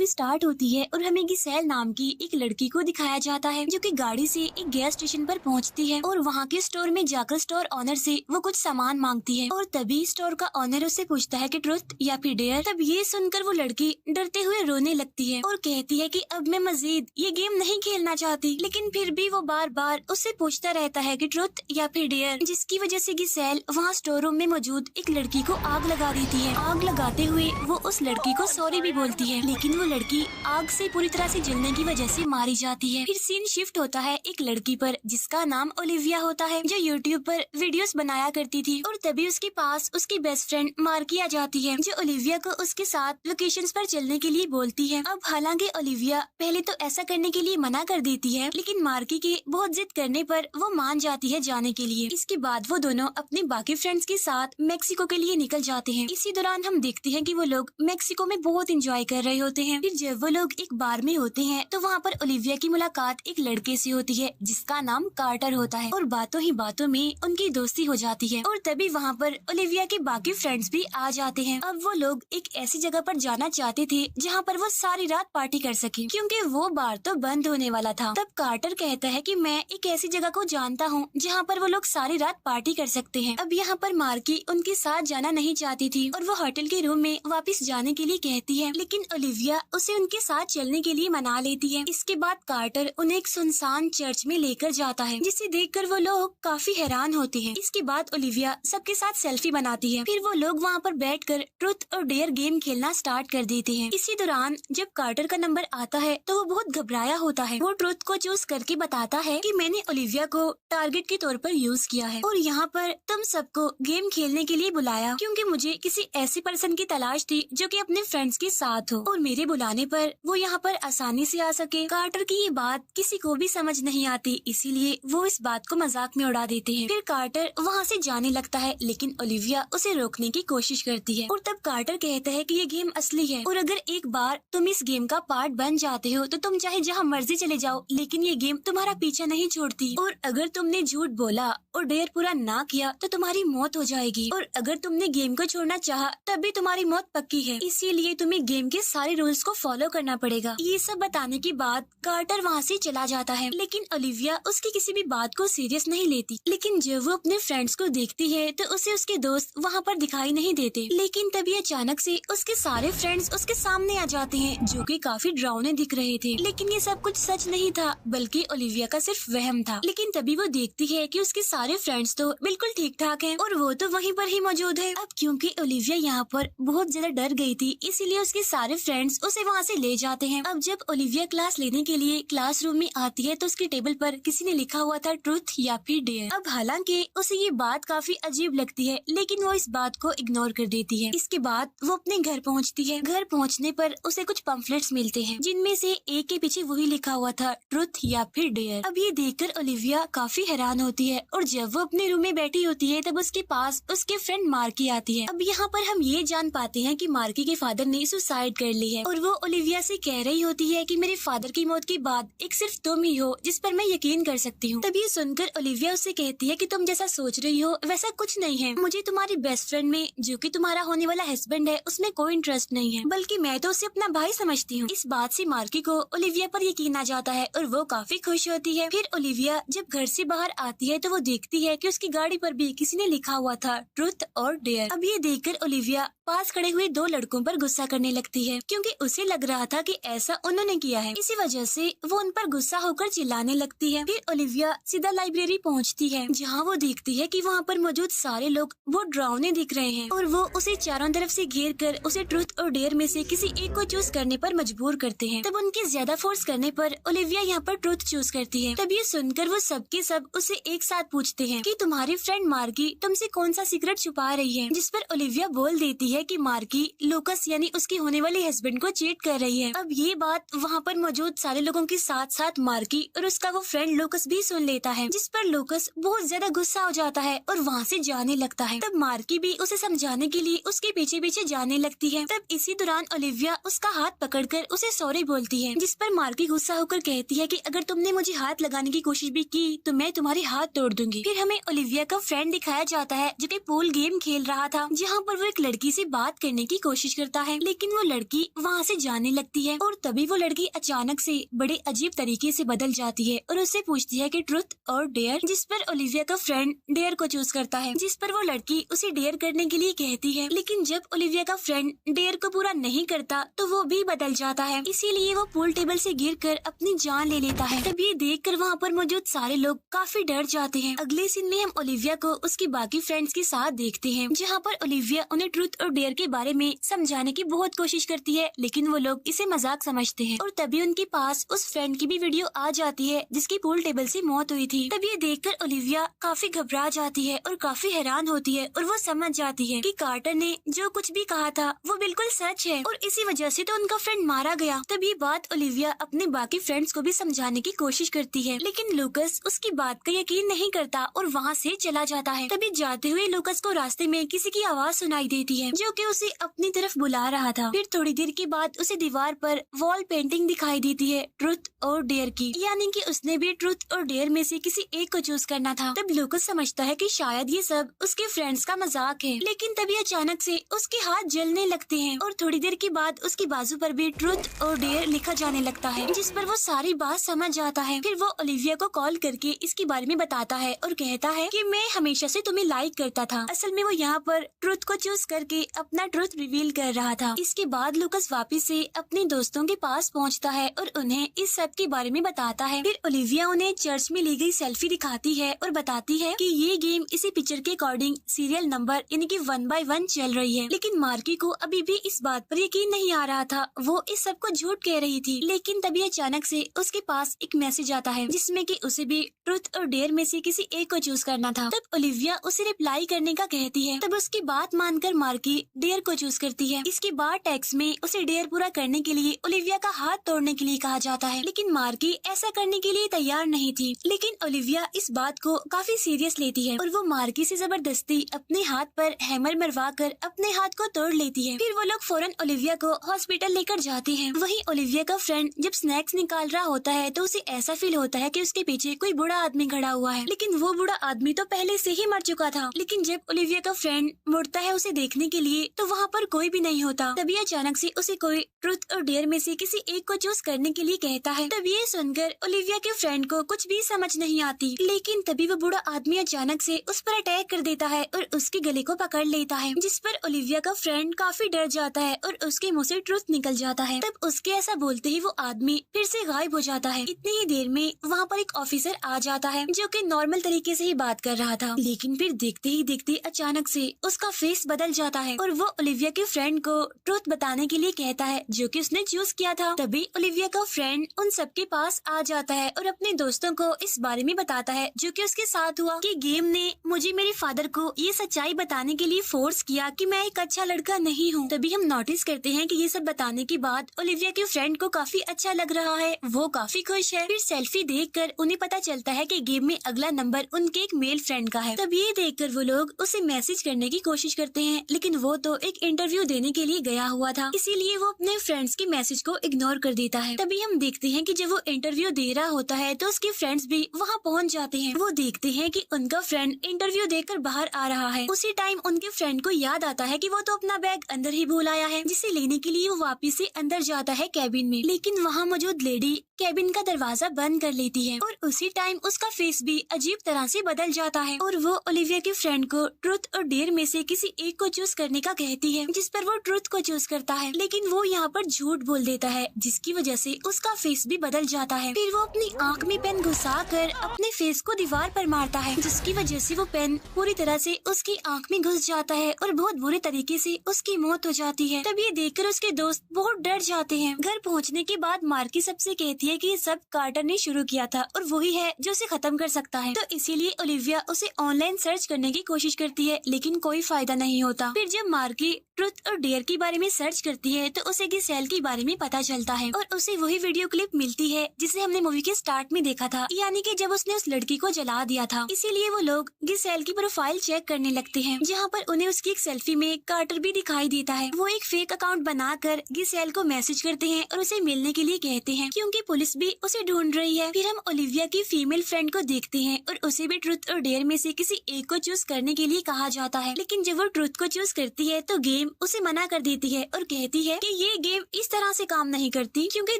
Movie start होती है और हमें गिसेल नाम की एक लड़की को दिखाया जाता है जो कि गाड़ी से एक गैस स्टेशन पर पहुंचती है और वहां के स्टोर में जाकर स्टोर ऑनर से वो कुछ सामान मांगती है और तभी स्टोर का ऑनर उससे पूछता है कि ट्रुथ या फिर डेयर। तब ये सुनकर वो लड़की डरते हुए रोने लगती है और कहती है कि अब मैं मजीद ये गेम नहीं खेलना चाहती, लेकिन फिर भी वो बार बार उससे पूछता रहता है कि ट्रुथ या फिर डेयर, जिसकी वजह से गिसेल वहाँ स्टोर रूम में मौजूद एक लड़की को आग लगा देती है। आग लगाते हुए वो उस लड़की को सॉरी भी बोलती है, लेकिन वो लड़की आग से पूरी तरह से जलने की वजह से मारी जाती है। फिर सीन शिफ्ट होता है एक लड़की पर जिसका नाम ओलिविया होता है, जो यूट्यूब पर वीडियोस बनाया करती थी और तभी उसके पास उसकी बेस्ट फ्रेंड मार्की आ जाती है जो ओलिविया को उसके साथ लोकेशंस पर चलने के लिए बोलती है। अब हालांकि ओलिविया पहले तो ऐसा करने के लिए मना कर देती है, लेकिन मार्की के बहुत जिद करने पर वो मान जाती है जाने के लिए। इसके बाद वो दोनों अपने बाकी फ्रेंड्स के साथ मेक्सिको के लिए निकल जाते हैं। इसी दौरान हम देखते हैं कि वो लोग मेक्सिको में बहुत एंजॉय कर रहे होते हैं। फिर जब वो लोग एक बार में होते हैं तो वहाँ पर ओलिविया की मुलाकात एक लड़के से होती है जिसका नाम कार्टर होता है और बातों ही बातों में उनकी दोस्ती हो जाती है और तभी वहाँ पर ओलिविया के बाकी फ्रेंड्स भी आ जाते हैं। अब वो लोग एक ऐसी जगह पर जाना चाहते थे जहाँ पर वो सारी रात पार्टी कर सके, क्योंकि वो बार तो बंद होने वाला था। तब कार्टर कहता है कि मैं एक ऐसी जगह को जानता हूँ जहाँ पर वो लोग सारी रात पार्टी कर सकते हैं। अब यहाँ पर मार्की उनके साथ जाना नहीं चाहती थी और वो होटल के रूम में वापस जाने के लिए कहती है, लेकिन ओलिविया उसे उनके साथ चलने के लिए मना लेती है। इसके बाद कार्टर उन्हें एक सुनसान चर्च में लेकर जाता है जिसे देखकर वो लोग काफी हैरान होते हैं। इसके बाद ओलिविया सबके साथ सेल्फी बनाती है। फिर वो लोग वहाँ पर बैठकर ट्रुथ और डेयर गेम खेलना स्टार्ट कर देते हैं। इसी दौरान जब कार्टर का नंबर आता है तो वो बहुत घबराया होता है। वो ट्रुथ को चूज करके बताता है कि मैंने ओलिविया को टारगेट के तौर पर यूज किया है और यहाँ पर तुम सबको गेम खेलने के लिए बुलाया क्योंकि मुझे किसी ऐसे पर्सन की तलाश थी जो कि अपने फ्रेंड्स के साथ हो और मेरे बुलाने पर वो यहाँ पर आसानी से आ सके। कार्टर की ये बात किसी को भी समझ नहीं आती, इसीलिए वो इस बात को मजाक में उड़ा देते हैं। फिर कार्टर वहाँ से जाने लगता है, लेकिन ओलिविया उसे रोकने की कोशिश करती है और तब कार्टर कहता है कि ये गेम असली है और अगर एक बार तुम इस गेम का पार्ट बन जाते हो तो तुम चाहे जहाँ मर्जी चले जाओ, लेकिन ये गेम तुम्हारा पीछा नहीं छोड़ती और अगर तुमने झूठ बोला और डेयर पूरा ना किया तो तुम्हारी मौत हो जाएगी और अगर तुमने गेम को छोड़ना चाहा तब भी तुम्हारी मौत पक्की है, इसीलिए तुम्हें गेम के सारे रूल्स को फॉलो करना पड़ेगा। ये सब बताने के बाद कार्टर वहाँ से चला जाता है, लेकिन ओलिविया उसकी किसी भी बात को सीरियस नहीं लेती। लेकिन जब वो अपने फ्रेंड्स को देखती है तो उसे उसके दोस्त वहाँ पर दिखाई नहीं देते, लेकिन तभी अचानक से उसके सारे फ्रेंड्स उसके सामने आ जाते हैं जो कि काफी डरावने दिख रहे थे। लेकिन ये सब कुछ सच नहीं था, बल्कि ओलिविया का सिर्फ वहम था। लेकिन तभी वो देखती है कि उसके सारे फ्रेंड्स तो बिल्कुल ठीक ठाक हैं और वो तो वहीं पर ही मौजूद है। अब क्योंकि ओलिविया यहाँ पर बहुत ज्यादा डर गई थी, इसीलिए उसके सारे फ्रेंड्स उसे वहाँ से ले जाते हैं। अब जब ओलिविया क्लास लेने के लिए क्लासरूम में आती है तो उसकी टेबल पर किसी ने लिखा हुआ था ट्रुथ या फिर डेयर। अब हालांकि उसे ये बात काफी अजीब लगती है, लेकिन वो इस बात को इग्नोर कर देती है। इसके बाद वो अपने घर पहुँचती है। घर पहुँचने पर उसे कुछ पम्फलेट्स मिलते हैं जिनमें से एक के पीछे वही लिखा हुआ था ट्रुथ या फिर डेयर। अब ये देखकर ओलिविया काफी हैरान होती है और जब वो अपने रूम में बैठी होती है तब उसके पास उसके फ्रेंड मार्की आती है। अब यहाँ पर हम ये जान पाते हैं कि मार्की के फादर ने सुसाइड कर ली है और वो ओलिविया से कह रही होती है कि मेरे फादर की मौत के बाद एक सिर्फ तुम ही हो जिस पर मैं यकीन कर सकती हूँ। तब ये सुनकर ओलिविया उससे कहती है कि तुम जैसा सोच रही हो वैसा कुछ नहीं है, मुझे तुम्हारी बेस्ट फ्रेंड में जो कि तुम्हारा होने वाला हस्बैंड है उसमें कोई इंटरेस्ट नहीं है, बल्कि मैं तो उसे अपना भाई समझती हूँ। इस बात से मार्की को ओलिविया पर यकीन आ जाता है और वो काफी खुश होती है। फिर ओलिविया जब घर से बाहर आती है तो वो देखती है कि उसकी गाड़ी पर भी किसी ने लिखा हुआ था ट्रुथ और डेयर। अब ये देखकर ओलिविया पास खड़े हुए दो लड़कों पर गुस्सा करने लगती है क्योंकि उसे लग रहा था कि ऐसा उन्होंने किया है, इसी वजह से वो उन पर गुस्सा होकर चिल्लाने लगती है। फिर ओलिविया सीधा लाइब्रेरी पहुंचती है जहां वो देखती है कि वहां पर मौजूद सारे लोग बहुत डरावने दिख रहे हैं और वो उसे चारों तरफ से घेर कर उसे ट्रुथ और डेयर में से किसी एक को चूज करने पर मजबूर करते हैं। तब उनके ज्यादा फोर्स करने पर ओलिविया यहाँ पर ट्रुथ चूज करती है। तब ये सुनकर वो सबके सब उसे एक साथ पूछते हैं कि तुम्हारी फ्रेंड मार्की तुमसे कौन सा सीक्रेट छुपा रही है, जिस पर ओलिविया बोल देती है कि मार्की लूकस यानी उसकी होने वाले हस्बैंड को चीट कर रही है। अब ये बात वहाँ पर मौजूद सारे लोगों के साथ साथ मार्की और उसका वो फ्रेंड लूकस भी सुन लेता है, जिस पर लूकस बहुत ज्यादा गुस्सा हो जाता है और वहाँ से जाने लगता है। तब मार्की भी उसे समझाने के लिए उसके पीछे पीछे जाने लगती है। तब इसी दौरान ओलिविया उसका हाथ पकड़कर उसे सॉरी बोलती है, जिस पर मार्की गुस्सा होकर कहती है कि अगर तुमने मुझे हाथ लगाने की कोशिश भी की तो मैं तुम्हारे हाथ तोड़ दूंगी। फिर हमें ओलिविया का फ्रेंड दिखाया जाता है जो कि पूल गेम खेल रहा था, जहाँ पर वो एक लड़की से से बात करने की कोशिश करता है, लेकिन वो लड़की वहाँ से जाने लगती है और तभी वो लड़की अचानक से बड़े अजीब तरीके से बदल जाती है और उससे पूछती है कि ट्रुथ और डेयर, जिस पर ओलिविया का फ्रेंड डेयर को चूज करता है, जिस पर वो लड़की उसे डेयर करने के लिए कहती है। लेकिन जब ओलिविया का फ्रेंड डेयर को पूरा नहीं करता तो वो भी बदल जाता है, इसीलिए वो पूल टेबल से गिरकर अपनी जान ले लेता है। तब ये देखकर वहाँ पर मौजूद सारे लोग काफी डर जाते हैं। अगले सीन में हम ओलिविया को उसकी बाकी फ्रेंड्स के साथ देखते हैं, जहाँ पर ओलिविया उन्हें ट्रुथ और डेयर के बारे में समझाने की बहुत कोशिश करती है, लेकिन वो लोग इसे मजाक समझते हैं। और तभी उनके पास उस फ्रेंड की भी वीडियो आ जाती है जिसकी पूल टेबल से मौत हुई थी। तब ये देखकर ओलिविया काफी घबरा जाती है और काफी हैरान होती है और वो समझ जाती है कि कार्टर ने जो कुछ भी कहा था वो बिल्कुल सच है और इसी वजह से तो उनका फ्रेंड मारा गया। तब ये बात ओलिविया अपने बाकी फ्रेंड्स को भी समझाने की कोशिश करती है, लेकिन लूकस उसकी बात का यकीन नहीं करता और वहाँ से चला जाता है। तभी जाते हुए लूकस को रास्ते में किसी की आवाज सुनाई देती है जो कि उसे अपनी तरफ बुला रहा था। फिर थोड़ी देर के बाद उसे दीवार पर वॉल पेंटिंग दिखाई देती है ट्रुथ और डेयर की, यानी कि उसने भी ट्रुथ और डेयर में से किसी एक को चूज करना था। तब लूकस समझता है कि शायद ये सब उसके फ्रेंड्स का मजाक है, लेकिन तभी अचानक से उसके हाथ जलने लगते हैं और थोड़ी देर के बाद उसकी बाजू पर भी ट्रुथ और डेयर लिखा जाने लगता है, जिस पर वो सारी बात समझ जाता है। फिर वो ओलिविया को कॉल करके इसके बारे में बताता है और कहता है कि मैं हमेशा से तुम्हें लाइक करता था। असल में वो यहाँ पर ट्रुथ को चूज करके अपना ट्रुथ रिवील कर रहा था। इसके बाद लूकस वापिस से अपने दोस्तों के पास पहुँचता है और उन्हें इस सब के बारे में बताता है। फिर ओलिविया उन्हें चर्च में ली गई सेल्फी दिखाती है और बताती है कि ये गेम इसी पिक्चर के अकॉर्डिंग सीरियल नंबर यानी कि 1 by 1 चल रही है। लेकिन मार्की को अभी भी इस बात पर यकीन नहीं आ रहा था, वो इस सब को झूठ कह रही थी। लेकिन तभी अचानक से उसके पास एक मैसेज आता है जिसमें कि उसे भी ट्रुथ और डेयर में से किसी एक को चूज करना था। तब ओलिविया उसे रिप्लाई करने का कहती है। तब उसकी बात मानकर मार्की डेयर को चूज करती है। इसके बाद टेक्स्ट में उसे डेयर पूरा करने के लिए ओलिविया का हाथ तोड़ने के लिए कहा जाता है, लेकिन मार्की ऐसा करने के लिए तैयार नहीं थी। लेकिन ओलिविया इस बात को काफी सीरियस लेती है और वो मार्की से जबरदस्ती अपने हाथ पर हैमर मरवा कर अपने हाथ को तोड़ लेती है। फिर वो लोग फौरन ओलिविया को हॉस्पिटल लेकर जाते हैं। वहीं ओलिविया का फ्रेंड जब स्नैक्स निकाल रहा होता है तो उसे ऐसा फील होता है कि उसके पीछे कोई बूढ़ा आदमी खड़ा हुआ है, लेकिन वो बूढ़ा आदमी तो पहले से ही मर चुका था। लेकिन जब ओलिविया का फ्रेंड मुड़ता है उसे देखने के लिए तो वहाँ पर कोई भी नहीं होता। तभी अचानक से उसे कोई ट्रुथ और डेयर में से किसी एक को चूज करने के लिए कहता है। तब ये सुनकर ओलिविया के फ्रेंड को कुछ भी समझ नहीं आती, लेकिन तभी वो बूढ़ा आदमी अचानक से उस पर अटैक कर देता है और उसके गले को पकड़ लेता है, जिस पर ओलिविया का फ्रेंड काफी डर जाता है और उसके मुंह से ट्रुथ निकल जाता है। तब उसके ऐसा बोलते ही वो आदमी फिर से गायब हो जाता है। इतनी ही देर में वहाँ पर एक ऑफिसर आ जाता है जो कि नॉर्मल तरीके से ही बात कर रहा था, लेकिन फिर देखते ही देखते अचानक से उसका फेस बदल जाता है और वो ओलिविया के फ्रेंड को ट्रुथ बताने के लिए कहता है जो कि उसने चूज किया था। तभी ओलिविया का फ्रेंड उन सबके पास आ जाता है और अपने दोस्तों को इस बारे में बताता है जो कि उसके साथ हुआ कि गेम ने मुझे मेरे फादर को ये सच्चाई बताने के लिए फोर्स किया कि मैं एक अच्छा लड़का नहीं हूँ। तभी हम नोटिस करते हैं कि ये सब बताने के बाद ओलिविया के फ्रेंड को काफी अच्छा लग रहा है, वो काफी खुश है। फिर सेल्फी देखकर उन्हें पता चलता है कि गेम में अगला नंबर उनके एक मेल फ्रेंड का है। तब ये देखकर वो लोग उसे मैसेज करने की कोशिश करते हैं, लेकिन वो तो एक इंटरव्यू देने के लिए गया हुआ था, इसीलिए वो अपने फ्रेंड्स के मैसेज को इग्नोर कर देता है। तभी हम देखते हैं कि जब वो इंटरव्यू दे रहा होता है तो उसके फ्रेंड्स भी वहाँ पहुँच जाते हैं। वो देखते हैं कि उनका फ्रेंड इंटरव्यू देकर बाहर आ रहा है। उसी टाइम उनके फ्रेंड को याद आता है कि वो तो अपना बैग अंदर ही भूल आया है, जिसे लेने के लिए वो वापस से अंदर जाता है कैबिन में, लेकिन वहाँ मौजूद लेडी कैबिन का दरवाजा बंद कर लेती है और उसी टाइम उसका फेस भी अजीब तरह से बदल जाता है और वो ओलिविया के फ्रेंड को ट्रुथ और डेयर में से किसी एक को चूज करने का कहती है, जिस पर वो ट्रुथ को चूज करता है, लेकिन वो यहाँ पर झूठ बोल देता है जिसकी वजह से उसका फेस भी बदल जाता है। फिर वो अपनी आँख में पेन घुसा कर अपने फेस को दीवार पर मारता है, जिसकी वजह से वो पेन पूरी तरह से उसकी आँख में घुस जाता है और बहुत बुरे तरीके से उसकी मौत हो जाती है। तब ये देखकर उसके दोस्त बहुत डर जाते हैं। घर पहुँचने के बाद मार्की सबसे कहती है कि ये सब कार्टर ने शुरू किया था और वही है जो उसे खत्म कर सकता है। तो इसीलिए ओलिविया उसे ऑनलाइन सर्च करने की कोशिश करती है, लेकिन कोई फायदा नहीं होता। फिर जब मार्की ट्रुथ और डेयर के बारे में सर्च करती है तो उसे गिसेल के बारे में पता चलता है और उसे वही वीडियो क्लिप मिलती है जिसे हमने मूवी के स्टार्ट में देखा था, यानी कि जब उसने उस लड़की को जला दिया था। इसीलिए वो लोग गिसेल की प्रोफाइल चेक करने लगते हैं, जहाँ पर उन्हें उसकी एक सेल्फी में कार्टर भी दिखाई देता है। वो एक फेक अकाउंट बनाकर गिसेल को मैसेज करते हैं और उसे मिलने के लिए कहते हैं, क्योंकि पुलिस भी उसे ढूंढ रही है। फिर हम ओलिविया की फीमेल फ्रेंड को देखते हैं और उसे भी ट्रुथ और डेयर में से किसी एक को चूज करने के लिए कहा जाता है, लेकिन जब वो ट्रुथ को चूज करती है तो गेम उसे मना कर देती है और कहती है कि ये गेम इस तरह से काम नहीं करती, क्योंकि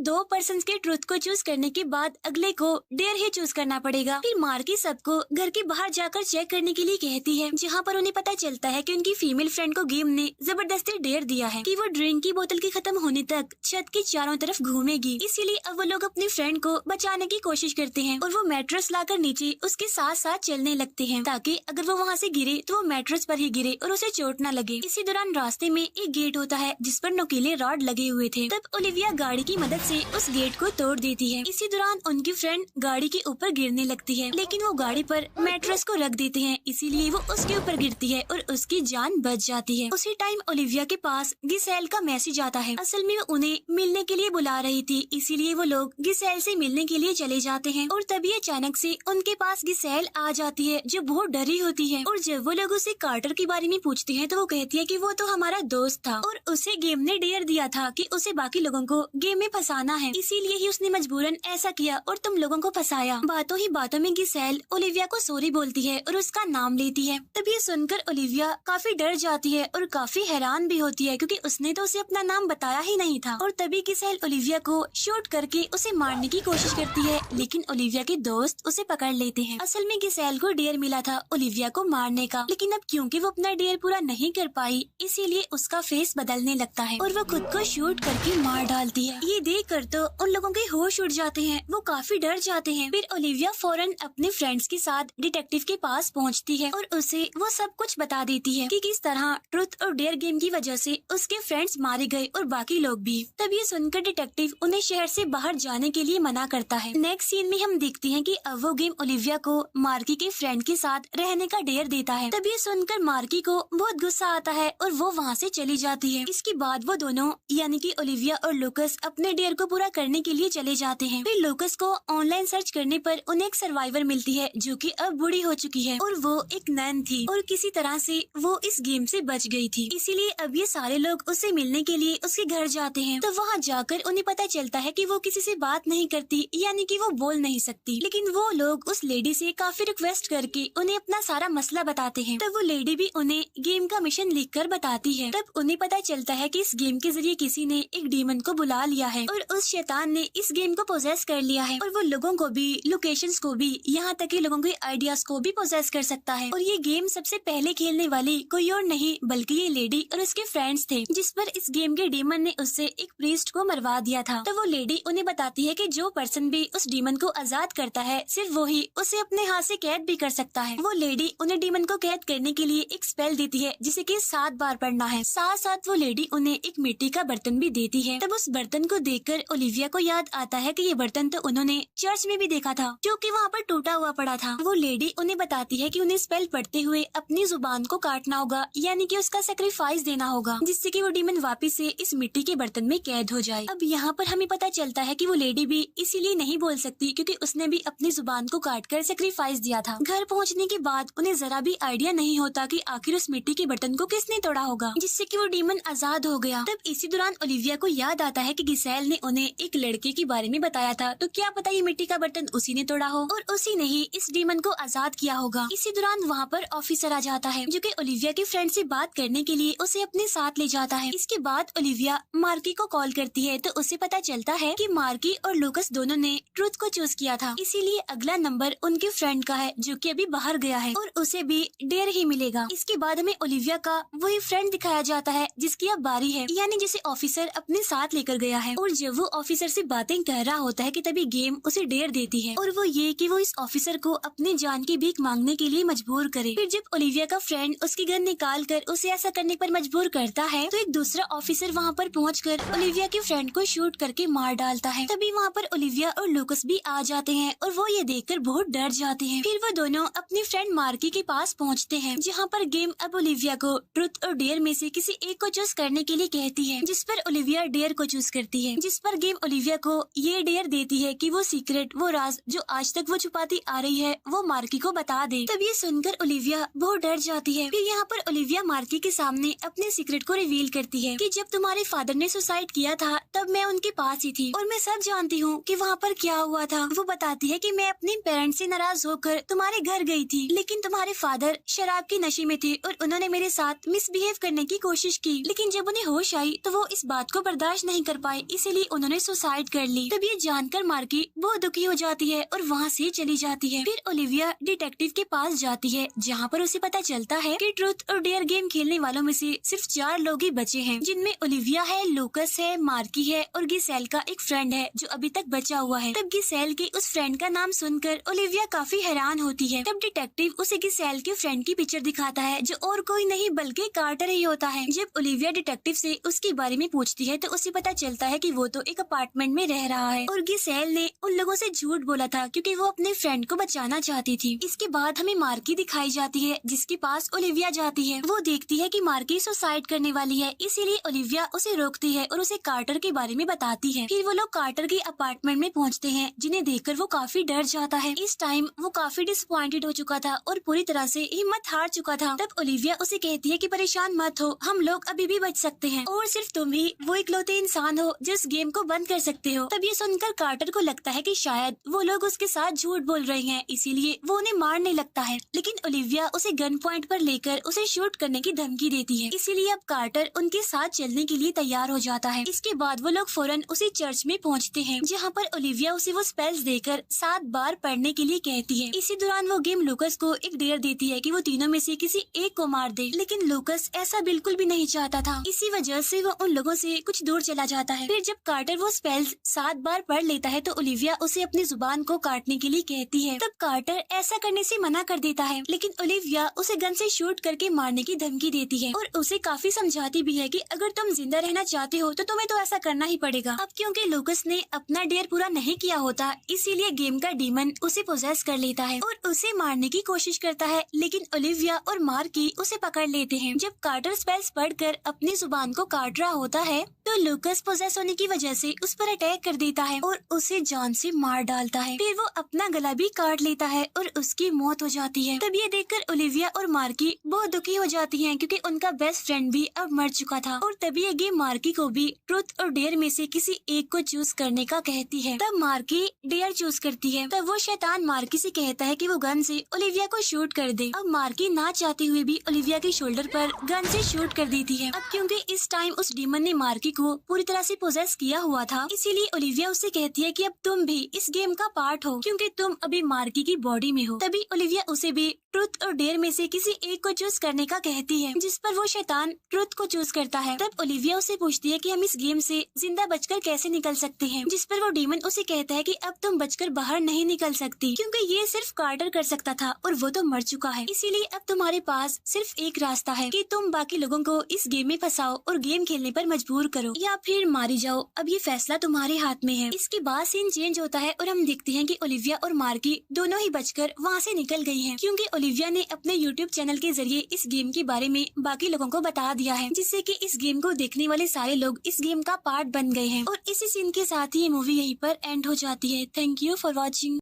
2 पर्सन के ट्रुथ को चूज करने के बाद अगले को डेयर ही चूज करना पड़ेगा। फिर मार्की सबको घर के बाहर जाकर चेक करने के लिए कहती है, जहाँ पर उन्हें पता चलता है कि उनकी फीमेल फ्रेंड को गेम ने जबरदस्ती डेयर दिया है कि वो ड्रिंक की बोतल के खत्म होने तक छत के चारों तरफ घूमेगी। इसीलिए अब वो लोग अपनी फ्रेंड को बचाने की कोशिश करते हैं और वो मैट्रेस लाकर नीचे उसके साथ साथ चलने लगते हैं, ताकि अगर वो वहाँ से गिरे तो वो मैट्रेस पर ही गिरे और उसे चोट न लगे। इसी दौरान रास्ते में एक गेट होता है जिस पर नुकीले रॉड लगे हुए थे। तब ओलिविया गाड़ी की मदद से उस गेट को तोड़ देती है। इसी दौरान उनकी फ्रेंड गाड़ी के ऊपर गिरने लगती है, लेकिन वो गाड़ी पर मैट्रेस को रख देते हैं, इसीलिए वो उसके ऊपर गिरती है और उसकी जान बच जाती है। उसी टाइम ओलिविया के पास गिसेल का मैसेज आता है। असल में वो उन्हें मिलने के लिए बुला रही थी, इसीलिए वो लोग गिसेल से मिलने के लिए चले जाते हैं और तभी अचानक से उनके पास गिसेल आ जाती है जो बहुत डरी होती है। और जब वो लोग उसे कार्टर के बारे में पूछते हैं तो वो कहती है कि वो तो हमारा दोस्त था और उसे गेम ने डेयर दिया था कि उसे बाकी लोगों को गेम में फंसाना है, इसीलिए ही उसने मजबूरन ऐसा किया और तुम लोगों को फंसाया। बातों ही बातों में गिसेल ओलिविया को सॉरी बोलती है और उसका नाम लेती है। तब ये सुनकर ओलिविया काफी डर जाती है और काफी हैरान भी होती है, क्योंकि उसने तो उसे अपना नाम बताया ही नहीं था। और तभी गिसेल ओलिविया को शूट करके उसे मारने की कोशिश करती है, लेकिन ओलिविया के दोस्त उसे पकड़ लेते हैं। असल में गिसेल को डेयर मिला था ओलिविया को मारने का, लेकिन अब क्योंकि वो अपना डेयर पूरा नहीं कर पाई, इसीलिए उसका फेस बदलने लगता है और वो खुद को शूट करके मार डालती है। ये देख कर तो उन लोगों के होश उड़ जाते हैं, वो काफी डर जाते हैं। फिर ओलिविया फौरन अपने फ्रेंड्स के साथ डिटेक्टिव के पास पहुंचती है और उसे वो सब कुछ बता देती है कि किस तरह ट्रुथ और डेयर गेम की वजह से उसके फ्रेंड्स मारे गए और बाकी लोग भी। तब ये सुनकर डिटेक्टिव उन्हें शहर से बाहर जाने के लिए मना करता है। नेक्स्ट सीन में हम देखते हैं कि अब वो गेम ओलिविया को मार्की के फ्रेंड के साथ रहने का डेयर देता है। तब ये सुनकर मार्की को बहुत गुस्सा आता है और वो वहाँ से चली जाती है। इसके बाद वो दोनों यानी कि ओलिविया और लूकस अपने डेयर को पूरा करने के लिए चले जाते हैं। फिर लूकस को ऑनलाइन सर्च करने पर उन्हें एक सर्वाइवर मिलती है जो कि अब बूढ़ी हो चुकी है और वो एक नन थी और किसी तरह से वो इस गेम से बच गई थी। इसीलिए अब ये सारे लोग उससे मिलने के लिए उसके घर जाते हैं। तो वहाँ जाकर उन्हें पता चलता है कि वो किसी से बात नहीं करती, यानी कि वो बोल नहीं सकती, लेकिन वो लोग उस लेडी से काफी रिक्वेस्ट करके उन्हें अपना सारा मसला बताते हैं। तब वो लेडी भी उन्हें गेम का मिशन लिखकर बताती है। तब उन्हें पता चलता है कि इस गेम के जरिए किसी ने एक डीमन को बुला लिया है और उस शैतान ने इस गेम को पोजेस कर लिया है और वो लोगों को भी, लोकेशंस को भी, यहाँ तक कि लोगों के आइडियाज को भी पोजेस कर सकता है। और ये गेम सबसे पहले खेलने वाली कोई और नहीं बल्कि ये लेडी और उसके फ्रेंड्स थे, जिस पर इस गेम के डीमन ने उससे एक प्रीस्ट को मरवा दिया था। तो वो लेडी उन्हें बताती है कि जो पर्सन भी उस डीमन को आजाद करता है सिर्फ वो ही उसे अपने हाथ से कैद भी कर सकता है। वो लेडी उन्हें डीमन को कैद करने के लिए एक स्पेल देती है जिसे कि 7 बार पढ़ना है। साथ साथ वो लेडी उन्हें एक मिट्टी का बर्तन भी देती है। तब उस बर्तन को देखकर ओलिविया को याद आता है कि ये बर्तन तो उन्होंने चर्च में भी देखा था, जो कि वहाँ पर टूटा हुआ पड़ा था। वो लेडी उन्हें बताती है कि उन्हें स्पेल पढ़ते हुए अपनी जुबान को काटना होगा, यानी कि उसका सेक्रीफाइस देना होगा, जिससे कि वो डीमन वापस से इस मिट्टी के बर्तन में कैद हो जाए। अब यहाँ पर हमें पता चलता है कि वो लेडी भी इसीलिए नहीं बोल सकती क्योंकि उसने भी अपनी जुबान को काटकर सेक्रीफाइस दिया था। घर पहुँचने के बाद उन्हें जरा भी आइडिया नहीं होता कि आखिर उस मिट्टी के बर्तन को किसने तोड़ा होगा, जिससे कि वो डीमन आजाद हो गया। तब इसी दौरान ओलिविया को याद आता है कि गिसेल ने उन्हें एक लड़के के बारे में बताया था, तो क्या पता ये मिट्टी का बर्तन उसी ने तोड़ा हो और उसी ने ही इस डीमन को आजाद किया होगा। इसी दौरान वहाँ पर ऑफिसर आ जाता है जो कि ओलिविया के फ्रेंड से बात करने के लिए उसे अपने साथ ले जाता है। इसके बाद ओलिविया मार्की को कॉल करती है तो उसे पता चलता है कि मार्की और लूकस दोनों ने ट्रुथ को चूज किया था, इसीलिए अगला नंबर उनके फ्रेंड का है जो कि अभी बाहर गया है और उसे भी डेयर ही मिलेगा। इसके बाद हमें ओलिविया का वही फ्रेंड दिखाया जाता है जिसकी अब बारी है, यानी जिसे ऑफिसर अपने साथ लेकर गया है। और जब वो ऑफिसर से बातें कर रहा होता है कि तभी गेम उसे डेयर देती है और वो ये कि वो इस ऑफिसर को अपनी जान की भीख मांगने के लिए मजबूर करे। फिर जब ओलिविया का फ्रेंड उसकी गन निकाल कर उसे ऐसा करने पर मजबूर करता है तो एक दूसरा ऑफिसर वहाँ पर पहुंचकर ओलिविया के फ्रेंड को शूट करके मार डालता है। तभी वहाँ पर ओलिविया और लूकस भी आ जाते हैं और वो ये देखकर बहुत डर जाते हैं। फिर वो दोनों अपनी फ्रेंड मार्की के पास पहुँचते हैं जहाँ पर गेम अब ओलिविया को ट्रुथ और डेयर में से किसी एक को चूज करने के लिए कहती है, जिस पर ओलिविया डेयर को चूज करती है, जिस पर गेम ओलिविया को ये डेयर देती है कि वो सीक्रेट, वो राज जो आज तक वो छुपाती आ रही है वो मार्की को बता दे। तब ये सुनकर ओलिविया बहुत डर जाती है। फिर यहाँ पर ओलिविया मार्की के सामने अपने सीक्रेट को रिवील करती है कि जब तुम्हारे फादर ने सुसाइड किया था तब मैं उनके पास ही थी और मैं सब बहुत जानती हूँ कि वहाँ पर क्या हुआ था। वो बताती है कि मैं अपने पेरेंट्स से नाराज होकर तुम्हारे घर गई थी, लेकिन तुम्हारे फादर शराब के नशे में थे और उन्होंने मेरे साथ मिसबिहेव करने की कोशिश की, लेकिन जब उन्हें होश आई तो वो इस बात को बर्दाश्त नहीं कर पाए, इसीलिए उन्होंने सुसाइड कर ली। तब ये जानकर मार्की बहुत दुखी हो जाती है और वहाँ से चली जाती है। फिर ओलिविया डिटेक्टिव के पास जाती है, जहाँ पर उसे पता चलता है कि ट्रूथ और डेयर गेम खेलने वालों में से सिर्फ 4 लोग ही बचे हैं, जिनमें ओलिविया है, लूकस है, मार्की है और गिसेल का एक फ्रेंड है जो अभी तक बचा हुआ है। तब गिसेल के उस फ्रेंड का नाम सुनकर ओलिविया काफी हैरान होती है। तब डिटेक्टिव उसे गिसेल के फ्रेंड की पिक्चर दिखाता है, जो और कोई नहीं बल्कि कार्टर ही होता है। जब ओलिविया डिटेक्टिव से उसके बारे में पूछती है तो उसे पता चलता है कि वो तो एक अपार्टमेंट में रह रहा है और गिसेल ने उन लोगों से झूठ बोला था क्योंकि वो अपने फ्रेंड को बचाना चाहती थी। इसके बाद हमें मार्की दिखाई जाती है, जिसके पास ओलिविया जाती है। वो देखती है कि मार्की सुसाइड करने वाली है, इसीलिए ओलिविया उसे रोकती है और उसे कार्टर के बारे में बताती है। फिर वो लोग कार्टर के अपार्टमेंट में पहुंचते हैं, जिन्हें देखकर वो काफी डर जाता है। इस टाइम वो काफी डिसअपॉइंटेड हो चुका था और पूरी तरह से हिम्मत हार चुका था। तब ओलिविया उसे कहती है कि परेशान मत हो, हम लोग अभी भी बच सकते हैं और सिर्फ तुम ही वो इकलौते इंसान हो जो इस गेम को बंद कर सकते हो। तब ये सुनकर कार्टर को लगता है कि शायद वो लोग उसके साथ झूठ बोल रहे हैं, इसीलिए वो उन्हें मारने लगता है, लेकिन ओलिविया उसे गन पॉइंट पर लेकर उसे शूट करने की धमकी देती है। इसीलिए अब कार्टर उनके साथ चलने के लिए तैयार हो जाता है। इसके बाद वो लोग फौरन उसी चर्च में पहुंचते हैं, जहां पर ओलिविया उसे वो स्पेल्स देकर 7 बार पढ़ने के लिए कहती है। इसी दौरान वो गेम लूकस को एक डेयर देती है कि वो तीनों में से किसी एक को मार दे, लेकिन लूकस ऐसा बिल्कुल भी नहीं चाहता था। इसी वजह से वो उन लोगों से कुछ दूर चला जाता है। फिर जब कार्टर वो स्पेल्स 7 बार पढ़ लेता है तो ओलिविया उसे अपनी जुबान को काटने के लिए कहती है। तब कार्टर ऐसा करने से मना कर देता है, लेकिन ओलिविया उसे गन से शूट करके मारने की धमकी देती है और उसे काफी समझाती भी है कि अगर तुम जिंदा रहना चाहते हो तो तुम्हें तो ऐसा करना ही पड़ेगा। अब क्योंकि लूकस ने अपना डेयर पूरा नहीं किया होता, इसीलिए गेम का डीमन उसे पोजेस कर लेता है और उसे मारने की कोशिश करता है, लेकिन ओलिविया और मार्की उसे पकड़ लेते हैं। जब कार्टर स्पेल्स पढ़कर अपनी जुबान को काट रहा होता है तो लूकस पोजेस होने की वजह से उस पर अटैक कर देता है और उसे जान से मार डालता है। फिर वो अपना गला भी काट लेता है और उसकी मौत हो जाती है। तब ये देखकर ओलिविया और मार्की बहुत दुखी हो जाती हैं, क्योंकि उनका बेस्ट फ्रेंड भी अब मर चुका था। और तभी ये गेम मार्की को भी ट्रुथ और डेयर में से किसी एक को चूज करने का कहती है। तब मार्की डेयर चूज करती है। तब वो शैतान मार्की से कहता है कि वो गन से ओलिविया को शूट कर दे। अब मार्की ना चाहते हुए भी ओलिविया के शोल्डर पर गन से शूट कर देती है। अब क्योंकि इस टाइम उस डीमन ने मार्की को पूरी तरह से पोजेस किया हुआ था, इसीलिए ओलिविया उससे कहती है कि अब तुम भी इस गेम का पार्ट हो, क्योंकि तुम अभी मार्की की बॉडी में हो। तभी ओलिविया उसे भी ट्रुथ और डेयर में से किसी एक को चूज करने का कहती है, जिस पर वो शैतान ट्रुथ को चूज करता है। तब ओलिविया उसे पूछती है कि हम इस गेम से जिंदा बचकर कैसे निकल सकते हैं, जिस पर वो डीमन उसे कहता है कि अब तुम बचकर बाहर नहीं निकल सकती, क्योंकि ये सिर्फ कार्टर कर सकता था और वो तो मर चुका है। इसीलिए अब तुम्हारे पास सिर्फ एक रास्ता है कि तुम बाकी लोगों को इस गेम में फंसाओ और गेम खेलने पर मजबूर करो, या फिर मारी जाओ। अब ये फैसला तुम्हारे हाथ में है। इसके बाद सीन चेंज होता है और हम देखते हैं कि ओलिविया और मार्की दोनों ही बचकर वहाँ से निकल गई हैं, क्योंकि ओलिविया ने अपने YouTube चैनल के जरिए इस गेम के बारे में बाकी लोगों को बता दिया है, जिससे कि इस गेम को देखने वाले सारे लोग इस गेम का पार्ट बन गए हैं। और इसी सीन के साथ ही ये मूवी यहीं पर एंड हो जाती है। Thank you for watching.